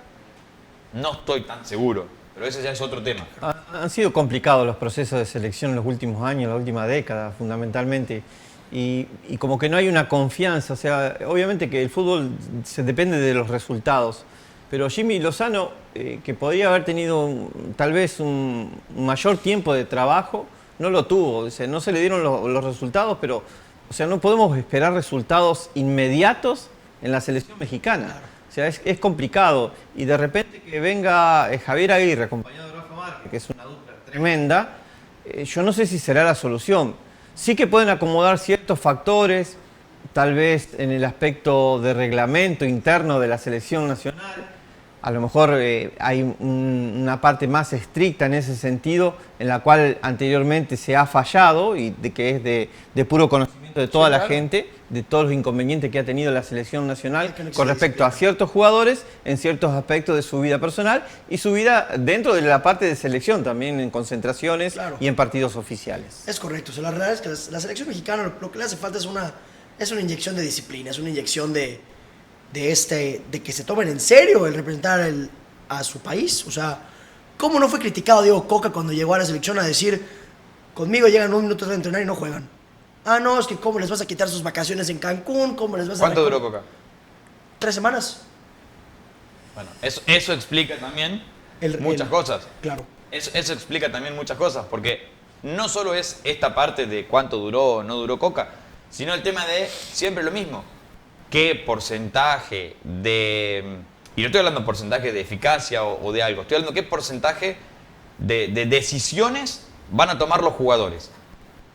No estoy tan seguro, pero ese ya es otro tema. Han sido complicados los procesos de selección en los últimos años, la última década fundamentalmente, y como que no hay una confianza, o sea, obviamente que el fútbol se depende de los resultados, pero Jimmy Lozano, que podría haber tenido tal vez un mayor tiempo de trabajo, no lo tuvo, o sea, no se le dieron los resultados, pero o sea, no podemos esperar resultados inmediatos en la selección mexicana. O sea, es complicado. Y de repente que venga Javier Aguirre, acompañado de Rafa Márquez, que es una dupla tremenda, yo no sé si será la solución. Sí que pueden acomodar ciertos factores, tal vez en el aspecto de reglamento interno de la selección nacional. A lo mejor hay una parte más estricta en ese sentido, en la cual anteriormente se ha fallado y de que es de puro conocimiento de toda la gente, de todos los inconvenientes que ha tenido la selección nacional que no con existe respecto a ciertos jugadores en ciertos aspectos de su vida personal y su vida dentro de la parte de selección también, en concentraciones Claro. y en partidos oficiales. Es correcto. O sea, la realidad es que la selección mexicana lo que le hace falta es una inyección de disciplina, es una inyección de que se tomen en serio el representar a su país. O sea, ¿cómo no fue criticado Diego Coca cuando llegó a la selección a decir, conmigo llegan un minuto de entrenar y no juegan? Ah, no, es que cómo les vas a quitar sus vacaciones en Cancún, cómo les vas a... ¿Cuánto duró Coca? 3 semanas. Bueno, eso explica también muchas cosas. Claro. Eso explica también muchas cosas, porque no solo es esta parte de cuánto duró o no duró Coca, sino el tema de siempre lo mismo. ¿Qué porcentaje de... Y no estoy hablando de porcentaje de eficacia o de algo, estoy hablando de qué porcentaje de decisiones van a tomar los jugadores.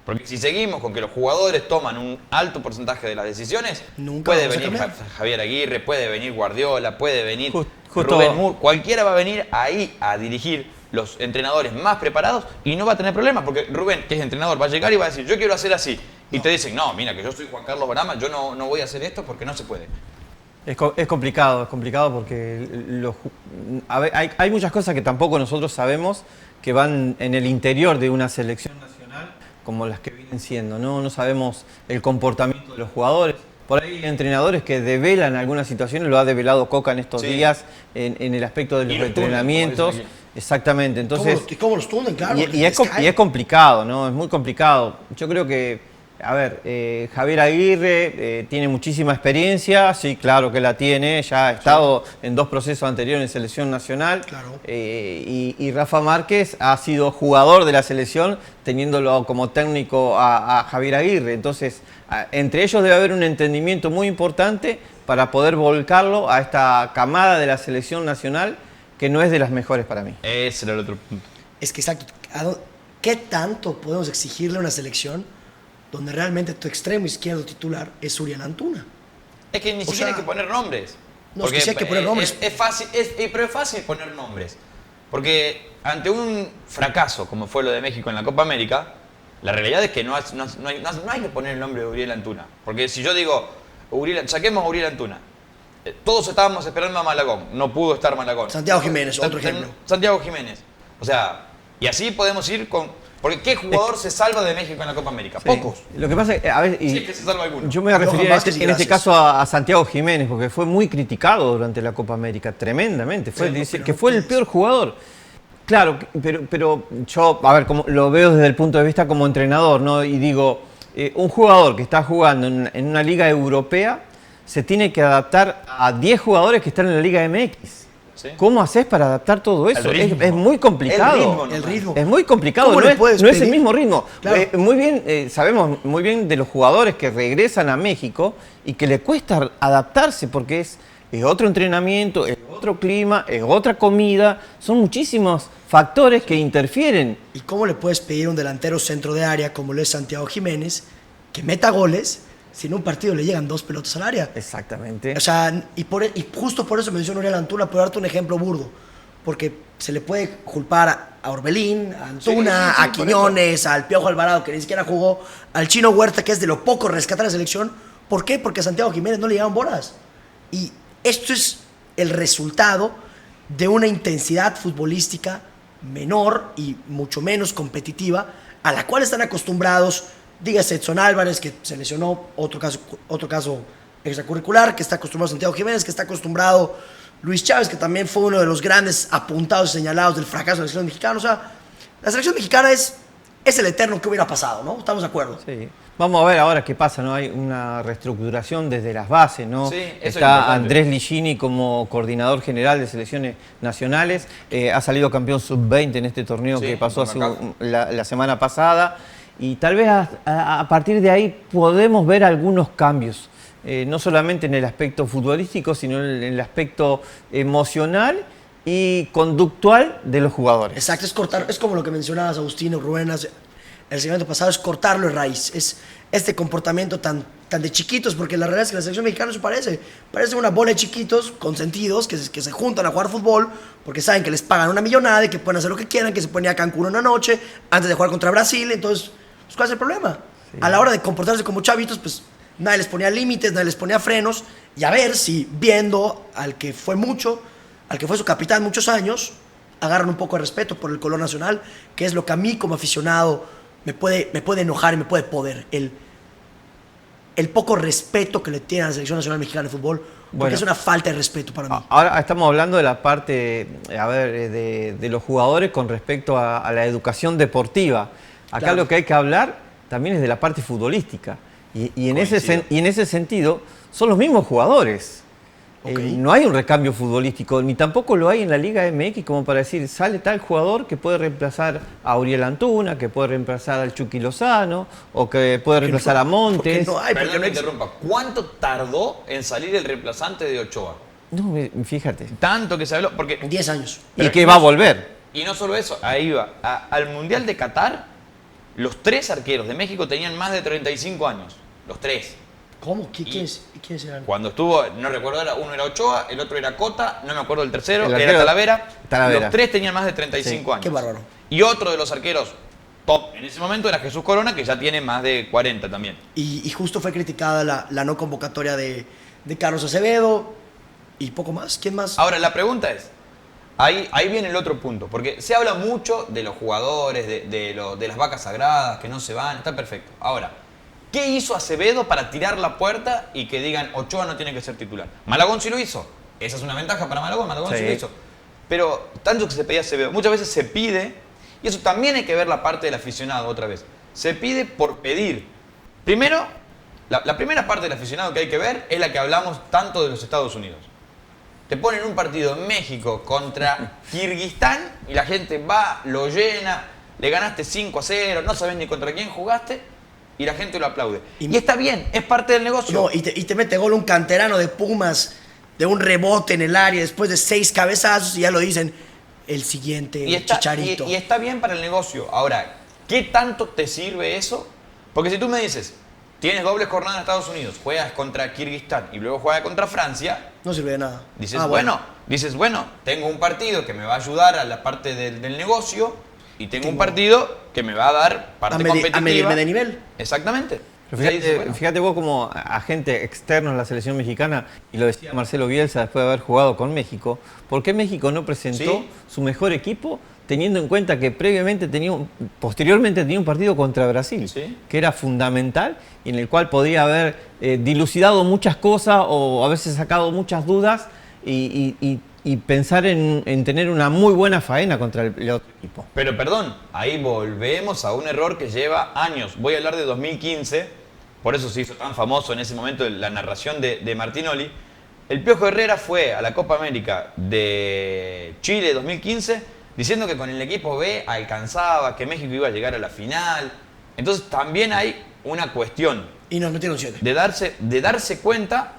Porque si seguimos con que los jugadores toman un alto porcentaje de las decisiones, Nunca puede vamos a venir cambiar. Javier Aguirre, puede venir Guardiola, puede venir Justo- Rubén Mur, cualquiera va a venir ahí a dirigir los entrenadores más preparados y no va a tener problemas, porque Rubén, que es entrenador, va a llegar y va a decir, yo quiero hacer así. Y te dicen, no, mira, que yo soy Juan Carlos Barama, yo no voy a hacer esto porque no se puede. Es complicado porque hay muchas cosas que tampoco nosotros sabemos que van en el interior de una selección nacional, como las que vienen siendo, ¿no? No sabemos el comportamiento de los jugadores. Por ahí hay entrenadores que develan algunas situaciones, lo ha develado Coca en estos Sí. días, en el aspecto de los Y los tunden, entrenamientos. como dicen Exactamente, entonces... ¿Cómo los tunden? Claro. Y es complicado, ¿no? Es muy complicado. Yo creo que, a ver, Javier Aguirre tiene muchísima experiencia, sí, claro que la tiene, ya ha estado en 2 procesos anteriores en selección nacional. Claro. Y Rafa Márquez ha sido jugador de la selección teniéndolo como técnico a Javier Aguirre. Entonces, entre ellos debe haber un entendimiento muy importante para poder volcarlo a esta camada de la selección nacional que no es de las mejores para mí. Ese era el otro punto. Es que exacto. ¿Qué tanto podemos exigirle a una selección donde realmente tu extremo izquierdo titular es Uriel Antuna? Es que ni siquiera hay que poner nombres. No, es que sí hay que poner nombres. Es fácil, pero es fácil poner nombres. Porque ante un fracaso como fue lo de México en la Copa América, la realidad es que no hay que poner el nombre de Uriel Antuna. Porque si yo digo, saquemos a Uriel Antuna, todos estábamos esperando a Malagón, no pudo estar Malagón. Santiago Jiménez, otro ejemplo. Santiago Jiménez. O sea, y así podemos ir con... Porque ¿qué jugador se salva de México en la Copa América? Sí. Pocos. Lo que pasa es que, a ver, Sí, es que se salva alguno. yo me voy a referir Johan Vázquez y en este gracias. caso a Santiago Jiménez, porque fue muy criticado durante la Copa América, tremendamente. Dice pero que no fue el puedes. peor jugador. Claro, pero yo, a ver, como lo veo desde el punto de vista como entrenador, ¿no? Y digo, un jugador que está jugando en una liga europea se tiene que adaptar a 10 jugadores que están en la Liga MX. Sí. ¿Cómo haces para adaptar todo eso? El ritmo. Es muy complicado. El ritmo, El ritmo. Es muy complicado, ¿Cómo no, le es, puedes no es el pedir? mismo ritmo. Claro. Muy bien, sabemos muy bien de los jugadores que regresan a México y que le cuesta adaptarse porque es otro entrenamiento, es otro clima, es otra comida, son muchísimos factores que interfieren. ¿Y cómo le puedes pedir a un delantero centro de área como lo es Santiago Jiménez que meta goles si en un partido le llegan 2 pelotas al área? Exactamente. O sea, y justo por eso menciono a Uriel Antuna, por darte un ejemplo burdo. Porque se le puede culpar a Orbelín, a Antuna, Sí, a por Quiñones, al Piojo Alvarado, que ni siquiera jugó, al Chino Huerta, que es de lo poco rescatar la selección. ¿Por qué? Porque a Santiago Jiménez no le llegaban bolas. Y esto es el resultado de una intensidad futbolística menor y mucho menos competitiva a la cual están acostumbrados, dígase Edson Álvarez, que se lesionó, otro caso extracurricular, que está acostumbrado Santiago Jiménez, que está acostumbrado Luis Chávez, que también fue uno de los grandes apuntados y señalados del fracaso de la selección mexicana. O sea, la selección mexicana es el eterno que hubiera pasado, ¿no? ¿Estamos de acuerdo? Sí. Vamos a ver ahora qué pasa, ¿no? Hay una reestructuración desde las bases, ¿no? Sí, eso es Está importante. Andrés Ligini como coordinador general de selecciones nacionales, ha salido campeón sub-20 en este torneo Sí, que pasó con hace Macaco. la semana pasada y tal vez a partir de ahí podemos ver algunos cambios, no solamente en el aspecto futbolístico, sino en el aspecto emocional y conductual de los jugadores. Exacto, es como lo que mencionabas, Agustín o Rubén, el segmento pasado, es cortarlo de raíz. Es este comportamiento tan de chiquitos, porque la realidad es que la selección mexicana eso parece una bola de chiquitos consentidos que se juntan a jugar fútbol porque saben que les pagan una millonada y que pueden hacer lo que quieran, que se pueden ir a Cancún una noche antes de jugar contra Brasil. Entonces, pues, ¿cuál es el problema? A la hora de comportarse como chavitos, pues nadie les ponía límites, nadie les ponía frenos, y a ver si viendo al que fue su capitán muchos años, agarran un poco de respeto por el color nacional, que es lo que a mí como aficionado me puede enojar y me puede poder, el poco respeto que le tiene a la Selección Nacional Mexicana de Fútbol, porque Bueno, es una falta de respeto para mí. Ahora estamos hablando de la parte, de los jugadores con respecto a la educación deportiva. Acá Claro. lo que hay que hablar también es de la parte futbolística. Y en ese sentido, son los mismos jugadores. Ok. No hay un recambio futbolístico, ni tampoco lo hay en la Liga MX como para decir, sale tal jugador que puede reemplazar a Uriel Antuna, que puede reemplazar al Chucky Lozano, o que puede reemplazar a Montes. Porque no hay, porque Perdón no que hay- interrumpa. ¿Cuánto tardó en salir el reemplazante de Ochoa? No, fíjate. Tanto que se habló, porque... 10 años. Y que va a volver. Y no solo eso, ahí va. Al Mundial de Qatar, los 3 arqueros de México tenían más de 35 años. Los 3. ¿Cómo? ¿Quiénes eran? Cuando estuvo, no recuerdo, uno era Ochoa, el otro era Cota, no me acuerdo del tercero, El era arquero- Talavera. Talavera. Los 3 tenían más de 35 años. Qué bárbaro. Y otro de los arqueros top en ese momento era Jesús Corona, que ya tiene más de 40 también. Y justo fue criticada la no convocatoria de Carlos Acevedo y poco más. ¿Quién más? Ahora, la pregunta es, ahí viene el otro punto, porque se habla mucho de los jugadores, de las vacas sagradas, que no se van, está perfecto. Ahora, ¿qué hizo Acevedo para tirar la puerta y que digan Ochoa no tiene que ser titular? Malagón sí lo hizo. Esa es una ventaja para Malagón sí Sí. lo hizo. Pero tanto que se pedía Acevedo, muchas veces se pide, y eso también hay que ver la parte del aficionado otra vez. Se pide por pedir. Primero, la primera parte del aficionado que hay que ver es la que hablamos tanto de los Estados Unidos. Te ponen un partido en México contra Kirguistán y la gente va, lo llena, le ganaste 5-0, no sabes ni contra quién jugaste y la gente lo aplaude. Y está bien, es parte del negocio. No, y te mete gol un canterano de Pumas de un rebote en el área después de 6 cabezazos y ya lo dicen el siguiente y está, Chicharito. y está bien para el negocio. Ahora, ¿qué tanto te sirve eso? Porque si tú me dices, tienes doble jornada en Estados Unidos, juegas contra Kirguistán y luego juegas contra Francia, No sirve de nada. dices, Ah, bueno, tengo un partido que me va a ayudar a la parte del negocio y tengo un partido que me va a dar parte competitiva. a medirme de nivel. Exactamente. Pero Y ahí dices, bueno, fíjate vos como agente externo en la selección mexicana, y lo decía Marcelo Bielsa después de haber jugado con México, ¿por qué México no presentó Sí. su mejor equipo teniendo en cuenta que posteriormente tenía un partido contra Brasil, Sí. que era fundamental y en el cual podía haber dilucidado muchas cosas o haberse sacado muchas dudas y pensar en tener una muy buena faena contra el otro equipo? Pero perdón, ahí volvemos a un error que lleva años. Voy a hablar de 2015, por eso se hizo tan famoso en ese momento la narración de Martinoli. El Piojo Herrera fue a la Copa América de Chile 2015 diciendo que con el equipo B alcanzaba, que México iba a llegar a la final. Entonces también hay una cuestión Y nos metieron 7. de darse cuenta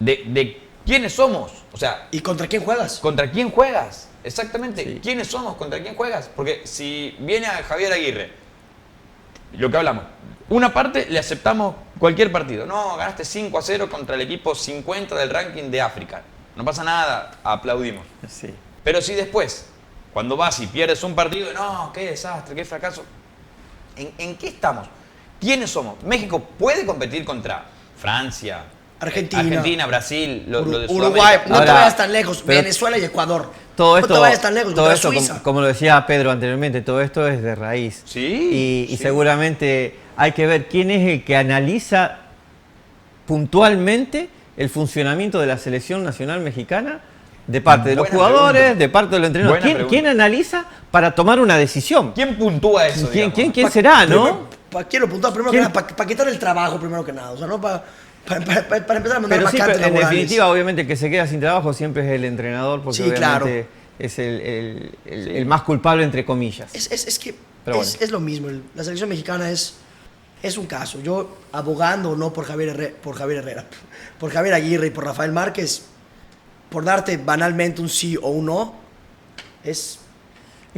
de quiénes somos. O sea, ¿Y contra quién juegas? ¿contra quién juegas? Exactamente. Sí. ¿Quiénes somos? ¿Contra quién juegas? Porque si viene a Javier Aguirre, lo que hablamos, una parte le aceptamos cualquier partido. No, ganaste 5-0 contra el equipo 50 del ranking de África. No pasa nada, aplaudimos. Sí. Pero si después, cuando vas y pierdes un partido, no, qué desastre, qué fracaso. ¿En qué estamos? ¿Quiénes somos? México puede competir contra Francia, Argentina, Brasil, lo de Uruguay, Sudamérica. no te Ahora, vayas tan lejos, pero Venezuela y Ecuador. Todo esto, no te vayas tan lejos, todo contra esto Suiza. como lo decía Pedro anteriormente, todo esto es de raíz. Sí, Y sí. seguramente hay que ver quién es el que analiza puntualmente el funcionamiento de la selección nacional mexicana de parte de los Buena jugadores, pregunta. de parte de los entrenadores. Buena ¿Quién analiza para tomar una decisión? ¿Quién puntúa eso? ¿Quién digamos? será, no? ¿Para qué lo puntuar primero ¿Quién? que nada? Para quitar el trabajo primero que nada. O sea, no para empezar a mandar Pero sí, vacantes pero en laborales. definitiva, obviamente, el que se queda sin trabajo siempre es el entrenador, porque Sí, obviamente es el más culpable, entre comillas. Es que Pero es, bueno. es lo mismo. La selección mexicana es un caso. Yo, abogando o no por Javier Herrera, por Javier Aguirre y por Rafael Márquez, por darte banalmente un sí o un no, es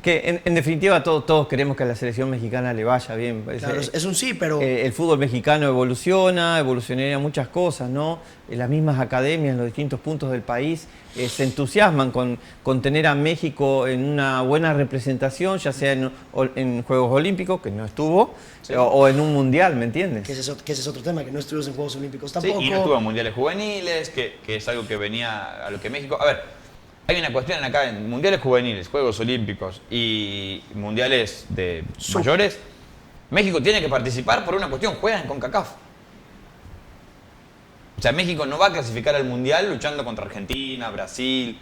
Que en definitiva todos queremos que a la selección mexicana le vaya bien. Claro, es un sí, pero... El fútbol mexicano evolucionaría muchas cosas, ¿no? Las mismas academias en los distintos puntos del país se entusiasman con tener a México en una buena representación, ya sea en Juegos Olímpicos, que no estuvo, sí, o en un mundial, ¿me entiendes? Que ese es otro tema, que no estuvimos en Juegos Olímpicos Sí, tampoco. y no estuvo en mundiales juveniles, que es algo que venía a lo que México... A ver, hay una cuestión acá en mundiales juveniles, Juegos Olímpicos y mundiales de mayores. México tiene que participar por una cuestión, juegan con CONCACAF. O sea, México no va a clasificar al mundial luchando contra Argentina, Brasil.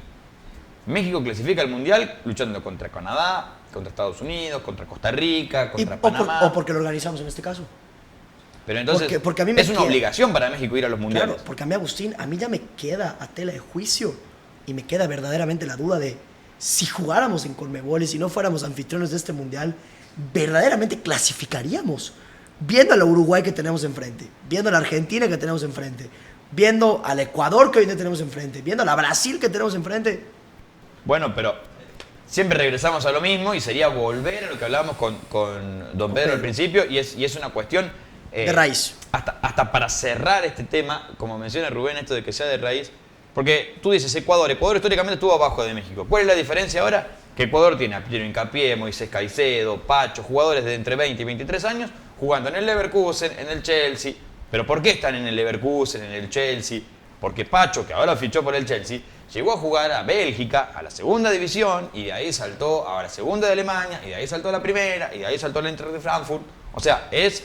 México clasifica al mundial luchando contra Canadá, contra Estados Unidos, contra Costa Rica, contra Panamá. O porque lo organizamos en este caso. Pero entonces porque a mí me es una obligación para México ir a los mundiales. Claro, porque a mí, Agustín, a mí ya me queda a tela de juicio y me queda verdaderamente la duda de si jugáramos en Conmebol y si no fuéramos anfitriones de este mundial, verdaderamente clasificaríamos. Viendo a la Uruguay que tenemos enfrente, viendo a la Argentina que tenemos enfrente, viendo al Ecuador que hoy día tenemos enfrente, viendo a la Brasil que tenemos enfrente. Bueno, pero siempre regresamos a lo mismo y sería volver a lo que hablábamos con don Pedro al principio y es una cuestión... de raíz. Hasta para cerrar este tema, como menciona Rubén, esto de que sea de raíz, porque tú dices Ecuador históricamente estuvo abajo de México. ¿Cuál es la diferencia ahora? Que Ecuador tiene a Piero Hincapié, Moisés Caicedo, Pacho, jugadores de entre 20 y 23 años, jugando en el Leverkusen, en el Chelsea. ¿Pero por qué están en el Leverkusen, en el Chelsea? Porque Pacho, que ahora fichó por el Chelsea, llegó a jugar a Bélgica, a la segunda división, y de ahí saltó a la segunda de Alemania, y de ahí saltó a la primera, y de ahí saltó al Eintracht de Frankfurt. O sea, es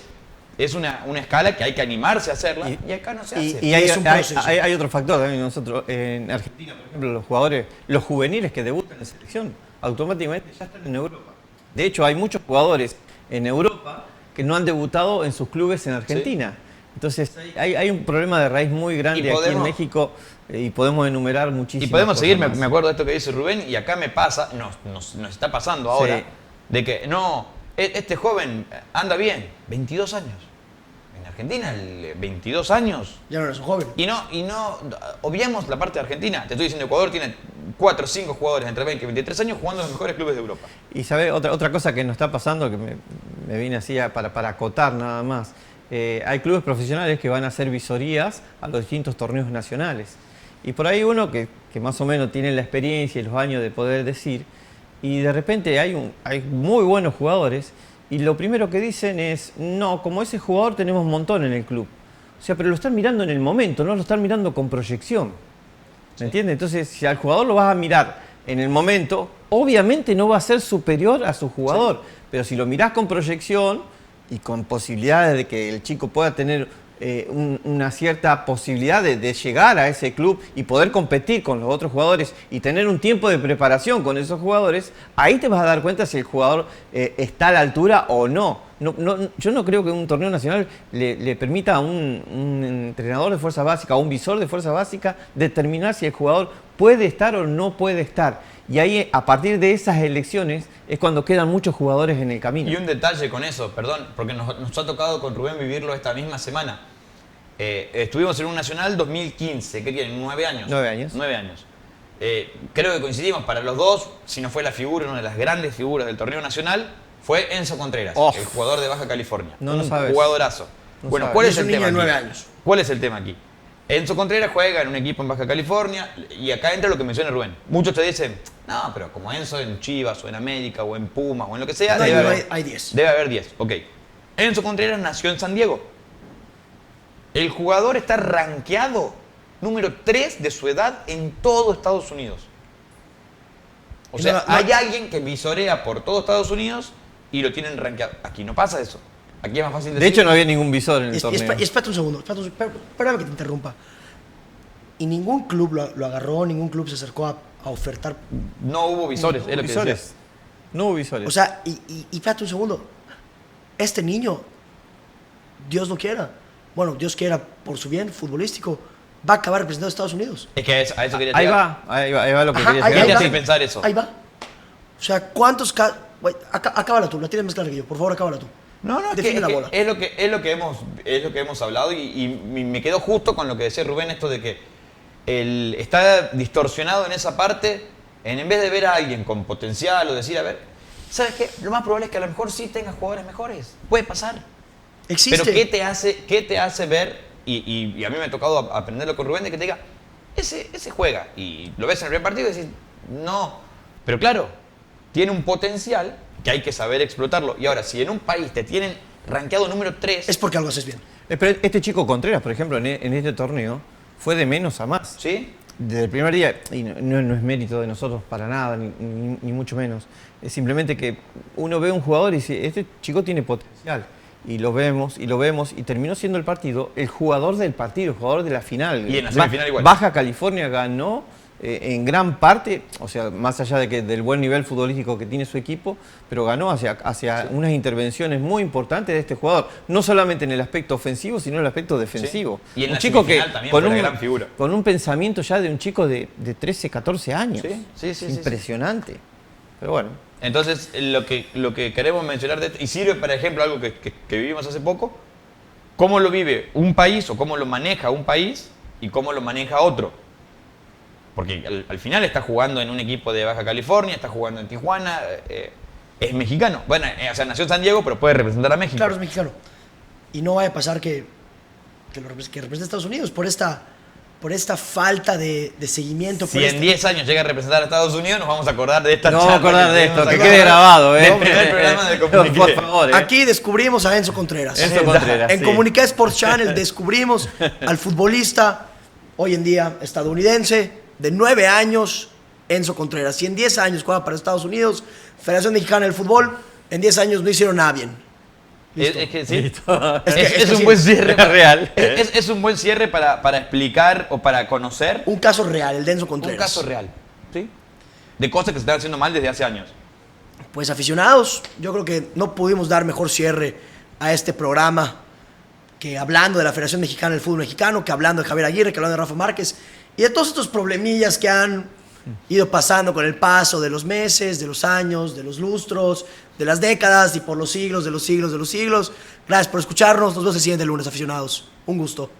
una escala que hay que animarse a hacerla, y acá no se hace. Y Es un proceso. hay otro factor también. Nosotros en Argentina, por ejemplo, los juveniles que debutan en la selección, automáticamente ya están en Europa. De hecho, hay muchos jugadores en Europa que no han debutado en sus clubes en Argentina. Sí. Entonces, hay un problema de raíz muy grande aquí en México y podemos enumerar muchísimas Y podemos seguir, más. me acuerdo de esto que dice Rubén, y acá me pasa, nos está pasando ahora, sí, de que no, este joven anda bien, 22 años. En Argentina, 22 años. Ya no eres un joven. Y no obviemos la parte de Argentina. Te estoy diciendo, Ecuador tiene 4 o 5 jugadores entre 20 y 23 años jugando en los mejores clubes de Europa. Y sabe otra cosa que nos está pasando, que me vine así para acotar nada más. Hay clubes profesionales que van a hacer visorías a los distintos torneos nacionales. Y por ahí uno que más o menos tiene la experiencia y los años de poder decir, y de repente hay muy buenos jugadores, y lo primero que dicen es, no, como ese jugador tenemos un montón en el club. O sea, pero lo están mirando en el momento, no lo están mirando con proyección. ¿Me entiendes? Entonces, si al jugador lo vas a mirar en el momento, obviamente no va a ser superior a su jugador. Sí. Pero si lo mirás con proyección y con posibilidades de que el chico pueda tener una cierta posibilidad de llegar a ese club y poder competir con los otros jugadores y tener un tiempo de preparación con esos jugadores, ahí te vas a dar cuenta si el jugador está a la altura o no. Yo no creo que un torneo nacional le permita a un entrenador de fuerza básica, a un visor de fuerza básica, determinar si el jugador puede estar o no puede estar. Y ahí, a partir de esas elecciones, es cuando quedan muchos jugadores en el camino. Y un detalle con eso, perdón, porque nos ha tocado con Rubén vivirlo esta misma semana. Estuvimos en un Nacional 2015, ¿qué tienen? 9 años. 9 años. 9 años. Creo que coincidimos para los dos, si no fue la figura, una de las grandes figuras del torneo nacional, fue Enzo Contreras, el jugador de Baja California. No sabes. Jugadorazo. No bueno, sabes. ¿cuál es el tema de 9 aquí? años. ¿Cuál es el tema aquí? Enzo Contreras juega en un equipo en Baja California y acá entra lo que menciona Rubén. Muchos te dicen, no, pero como Enzo en Chivas o en América o en Pumas o en lo que sea, No, hay 10. Debe haber 10, ok. Enzo Contreras nació en San Diego. El jugador está rankeado número 3 de su edad en todo Estados Unidos. O sea, hay alguien que visorea por todo Estados Unidos y lo tienen rankeado. Aquí no pasa eso. Aquí es más fácil decir. De hecho, no había ningún visor en el torneo. Espérate un segundo, espérame que te interrumpa. Y ningún club lo agarró, ningún club se acercó a ofertar. No hubo visores, es lo que decía. No hubo visores. O sea, y espérate un segundo. Este niño, Dios no quiera, bueno, Dios quiera por su bien futbolístico, va a acabar representando a Estados Unidos. Es que a eso quería ahí llegar. va lo que Ajá, quería ahí decir. va. Sin pensar eso. Ahí va. O sea, ¿cuántos acábala tú, la tienes más clara que yo. Por favor, acábala tú. No, es Define la bola. es lo que hemos hablado y me quedó justo con lo que decía Rubén, esto de que está distorsionado en esa parte, en vez de ver a alguien con potencial o decir, a ver, ¿sabes qué? Lo más probable es que a lo mejor sí tengas jugadores mejores. Puede pasar. Existe. Pero ¿qué te hace ver? Y a mí me ha tocado aprenderlo con Rubén, de que te diga, ese juega. Y lo ves en el primer partido y decís, no. Pero claro, tiene un potencial que hay que saber explotarlo. Y ahora, si en un país te tienen rankeado número 3... Es porque algo haces bien. Pero este chico Contreras, por ejemplo, en este torneo, fue de menos a más. ¿Sí? Desde el primer día, y no es mérito de nosotros para nada, ni mucho menos. Es simplemente que uno ve a un jugador y dice, este chico tiene potencial. Y lo vemos, y terminó siendo el jugador del partido, el jugador de la final. Y en la semifinal igual. Baja California ganó en gran parte, o sea, más allá del buen nivel futbolístico que tiene su equipo, pero ganó hacia unas intervenciones muy importantes de este jugador, no solamente en el aspecto ofensivo, sino en el aspecto defensivo. Sí. Y en un la chico que también fue una gran figura. con un pensamiento ya de un chico de 13, 14 años. Sí, Impresionante. Pero bueno. Entonces, lo que queremos mencionar de esto, y sirve para ejemplo algo que vivimos hace poco, cómo lo vive un país o cómo lo maneja un país y cómo lo maneja otro. Porque al final está jugando en un equipo de Baja California, está jugando en Tijuana, es mexicano. Bueno, o sea, nació en San Diego, pero puede representar a México. Claro, es mexicano. Y no vaya a pasar que represente a Estados Unidos por esta falta de seguimiento. Si en 10 años llega a representar a Estados Unidos, nos vamos a acordar de esta charla. No vamos a acordar de esto, que tuvimos quede acá. grabado. Del primer programa de Comuniqué. Por favor. Aquí descubrimos a Enzo Contreras. Enzo Contreras, En sí. Comuniqué Sports Channel descubrimos al futbolista, hoy en día estadounidense, de 9 años, Enzo Contreras. Si en 10 años juega para Estados Unidos, Federación Mexicana del Fútbol, en 10 años no hicieron nada bien. Es que sí. Listo. Es un sí. buen cierre. Es real. Es un buen cierre para explicar o para conocer Un caso real, el de Enzo un Contreras. caso real. ¿Sí? De cosas que se están haciendo mal desde hace años. Pues aficionados, yo creo que no pudimos dar mejor cierre a este programa que hablando de la Federación Mexicana del Fútbol Mexicano, que hablando de Javier Aguirre, que hablando de Rafa Márquez y de todos estos problemillas que han ido pasando con el paso de los meses, de los años, de los lustros, de las décadas y por los siglos, de los siglos, de los siglos. Gracias por escucharnos. Nos vemos el siguiente lunes, aficionados. Un gusto.